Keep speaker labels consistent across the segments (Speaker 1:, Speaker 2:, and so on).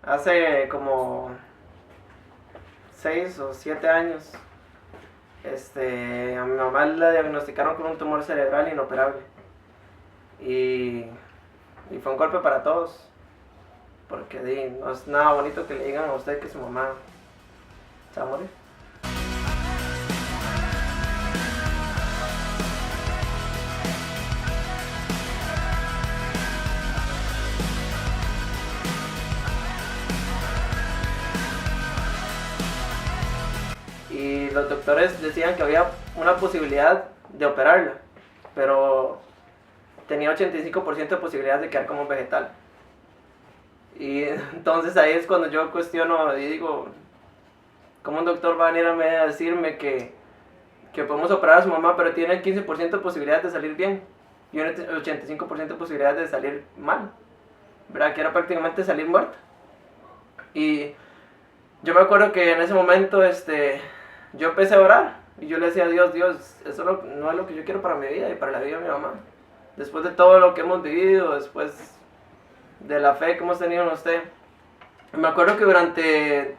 Speaker 1: Hace como 6 o 7 años, a mi mamá la diagnosticaron con un tumor cerebral inoperable. Y, y fue un golpe para todos. Porque no es nada bonito que le digan a usted que su mamá se va a morir. Y los doctores decían que había una posibilidad de operarla, pero tenía 85% de posibilidades de quedar como un vegetal. Y entonces ahí es cuando yo cuestiono y digo, ¿cómo un doctor va a venir a decirme que podemos operar a su mamá, pero tiene 15% de posibilidades de salir bien y un 85% de posibilidades de salir mal? ¿Verdad? Que era prácticamente salir muerta. Y yo me acuerdo que en ese momento yo empecé a orar y yo le decía a Dios, eso no es lo que yo quiero para mi vida y para la vida de mi mamá. Después de todo lo que hemos vivido, después de la fe que hemos tenido en usted. Me acuerdo que durante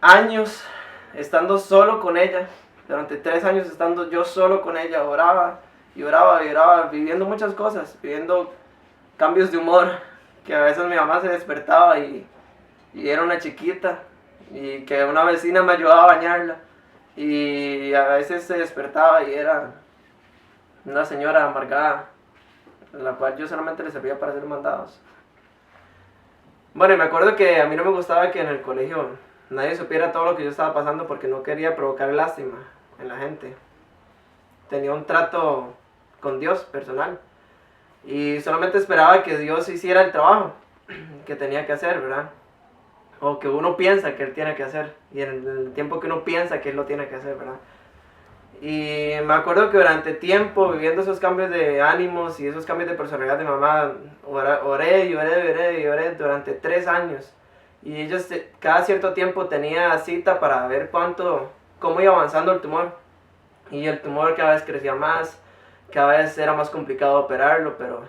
Speaker 1: años, estando solo con ella, durante 3 años estando yo solo con ella, oraba y oraba y oraba, viviendo muchas cosas, viviendo cambios de humor, que a veces mi mamá se despertaba y era una chiquita, y que una vecina me ayudaba a bañarla, y a veces se despertaba y era una señora amargada, la cual yo solamente le servía para hacer mandados. Bueno, y me acuerdo que a mí no me gustaba que en el colegio nadie supiera todo lo que yo estaba pasando porque no quería provocar lástima en la gente. Tenía un trato con Dios personal y solamente esperaba que Dios hiciera el trabajo que tenía que hacer, ¿verdad? O que uno piensa que Él tiene que hacer, y en el tiempo que uno piensa que Él lo tiene que hacer, ¿verdad? Y me acuerdo que durante tiempo, viviendo esos cambios de ánimos y esos cambios de personalidad de mamá, oré durante 3 años. Y ellos cada cierto tiempo tenía cita para ver cómo iba avanzando el tumor. Y el tumor cada vez crecía más, cada vez era más complicado operarlo, pero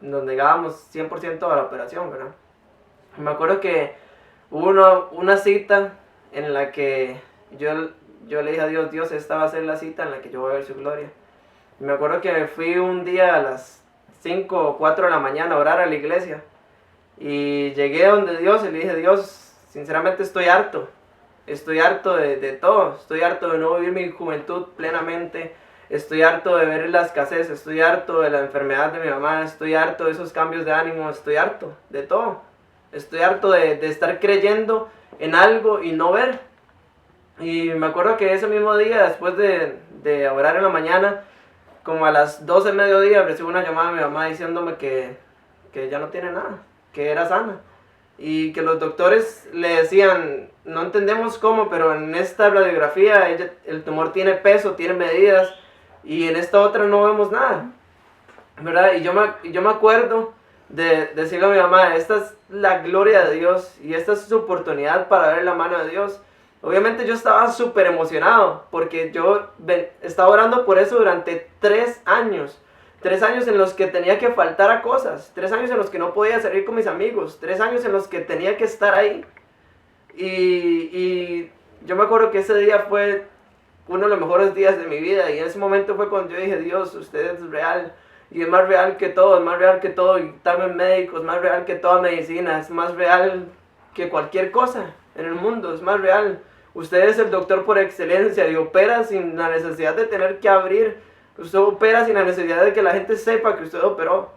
Speaker 1: nos negábamos 100% a la operación, ¿verdad? Me acuerdo que hubo una cita en la que yo le dije a Dios, esta va a ser la cita en la que yo voy a ver su gloria. Y me acuerdo que fui un día a las 5 o 4 de la mañana a orar a la iglesia. Y llegué donde Dios y le dije, Dios, sinceramente estoy harto de todo. Estoy harto de no vivir mi juventud plenamente. Estoy harto de ver la escasez, estoy harto de la enfermedad de mi mamá, estoy harto de esos cambios de ánimo, estoy harto de todo. Estoy harto de estar creyendo en algo y no ver. Y me acuerdo que ese mismo día, después de orar en la mañana, como a las 12 del mediodía, recibo una llamada de mi mamá diciéndome que ya no tiene nada, que era sana. Y que los doctores le decían, no entendemos cómo, pero en esta radiografía el tumor tiene peso, tiene medidas, y en esta otra no vemos nada, ¿verdad? Y yo me acuerdo de decirle a mi mamá, esta es la gloria de Dios, y esta es su oportunidad para ver la mano de Dios. Obviamente yo estaba súper emocionado, porque yo estaba orando por eso durante 3 años. 3 años en los que tenía que faltar a cosas, 3 años en los que no podía salir con mis amigos, 3 años en los que tenía que estar ahí. Y yo me acuerdo que ese día fue uno de los mejores días de mi vida, y en ese momento fue cuando yo dije, Dios, usted es real, y es más real que todo, es más real que todo, y también médicos, es más real que toda medicina, es más real que cualquier cosa en el mundo, es más real. Usted es el doctor por excelencia y opera sin la necesidad de tener que abrir. Usted opera sin la necesidad de que la gente sepa que usted operó.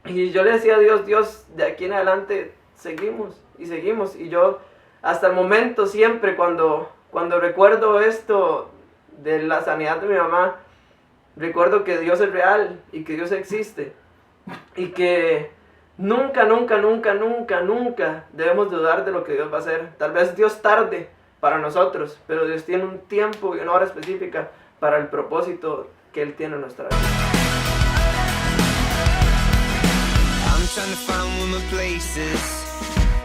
Speaker 1: Y yo le decía a Dios, de aquí en adelante seguimos y seguimos. Y yo hasta el momento siempre cuando recuerdo esto de la sanidad de mi mamá, recuerdo que Dios es real y que Dios existe. Y que nunca debemos dudar de lo que Dios va a hacer. Tal vez Dios tarde para nosotros, pero Dios tiene un tiempo y una hora específica para el propósito que Él tiene en nuestra vida. I'm trying to find warmer places.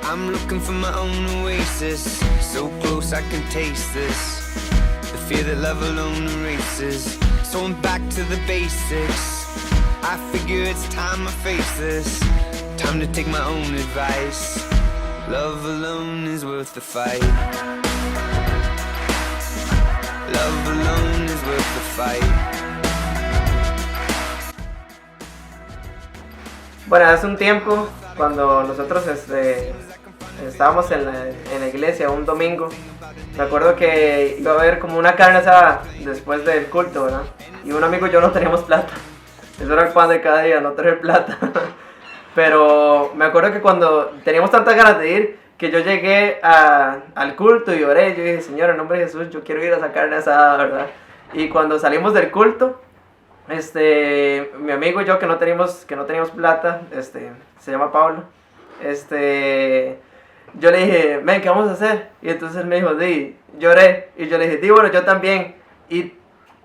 Speaker 1: I'm looking for my own oasis. So close I can taste this. The fear that love alone erases. So I'm back to the basics. I figure it's time I face this.
Speaker 2: Time to take my own advice. Love alone is worth the fight. Love alone is worth the fight.
Speaker 1: Bueno, hace un tiempo, cuando nosotros estábamos en la iglesia un domingo, me acuerdo que iba a haber como una carne asada después del culto, ¿verdad? Y un amigo y yo no teníamos plata. Eso era el pan de cada día, no tener plata. Pero me acuerdo que cuando teníamos tantas ganas de ir, que yo llegué al culto y oré, yo dije, Señor, en nombre de Jesús, yo quiero ir a esa carne asada, ¿verdad? Y cuando salimos del culto, mi amigo y yo que no teníamos plata, se llama Pablo, yo le dije, ven, ¿qué vamos a hacer? Y entonces él me dijo, di, lloré, y yo le dije, di, bueno, yo también. Y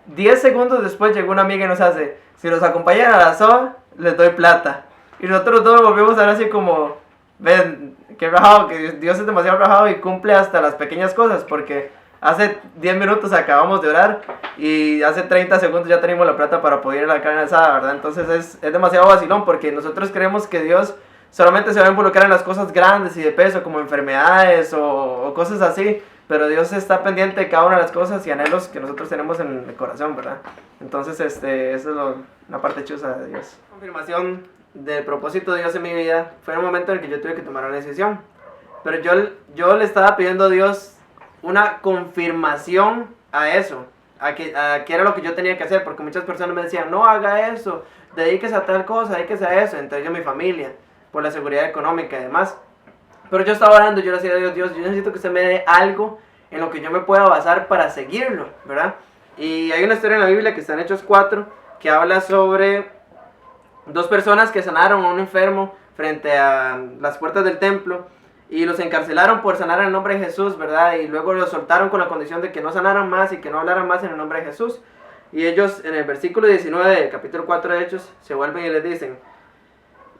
Speaker 1: 10 segundos después llegó una amiga y nos hace, si los acompañan a la soa, les doy plata. Y nosotros todos volvimos a ver así como, ven, qué rajado, que Dios es demasiado rajado y cumple hasta las pequeñas cosas, porque hace 10 minutos acabamos de orar y hace 30 segundos ya tenemos la plata para poder ir a la carne asada, ¿verdad? Entonces es demasiado vacilón, porque nosotros creemos que Dios solamente se va a involucrar en las cosas grandes y de peso, como enfermedades o cosas así, pero Dios está pendiente de cada una de las cosas y anhelos que nosotros tenemos en el corazón, ¿verdad? Entonces, eso es la parte chusa de Dios. Confirmación del propósito de Dios en mi vida fue en el momento en el que yo tuve que tomar una decisión. Pero yo le estaba pidiendo a Dios una confirmación a eso, a qué era lo que yo tenía que hacer, porque muchas personas me decían, no haga eso, dedíquese a tal cosa, dedíquese a eso, entre ellos mi familia, por la seguridad económica y demás. Pero yo estaba orando, yo le decía a Dios, Dios, yo necesito que usted me dé algo en lo que yo me pueda basar para seguirlo, ¿verdad? Y hay una historia en la Biblia que está en Hechos 4, que habla sobre dos personas que sanaron a un enfermo frente a las puertas del templo y los encarcelaron por sanar en el nombre de Jesús, ¿verdad? Y luego los soltaron con la condición de que no sanaran más y que no hablaran más en el nombre de Jesús. Y ellos en el versículo 19 del capítulo 4 de Hechos se vuelven y les dicen,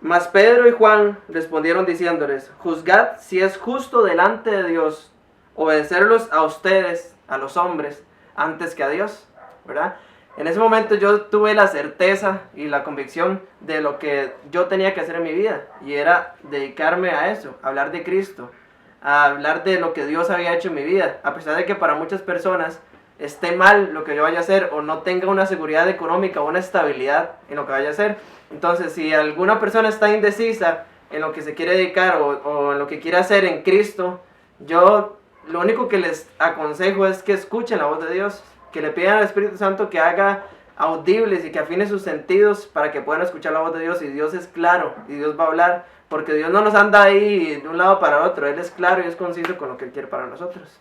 Speaker 1: mas Pedro y Juan respondieron diciéndoles, juzgad si es justo delante de Dios obedecerlos a ustedes, a los hombres, antes que a Dios, ¿verdad? En ese momento yo tuve la certeza y la convicción de lo que yo tenía que hacer en mi vida, y era dedicarme a eso, a hablar de Cristo, a hablar de lo que Dios había hecho en mi vida, a pesar de que para muchas personas esté mal lo que yo vaya a hacer o no tenga una seguridad económica o una estabilidad en lo que vaya a hacer. Entonces, si alguna persona está indecisa en lo que se quiere dedicar o en lo que quiere hacer en Cristo, yo lo único que les aconsejo es que escuchen la voz de Dios, que le pidan al Espíritu Santo que haga audibles y que afine sus sentidos para que puedan escuchar la voz de Dios. Y Dios es claro y Dios va a hablar, porque Dios no nos anda ahí de un lado para otro. Él es claro y es conciso con lo que Él quiere para nosotros.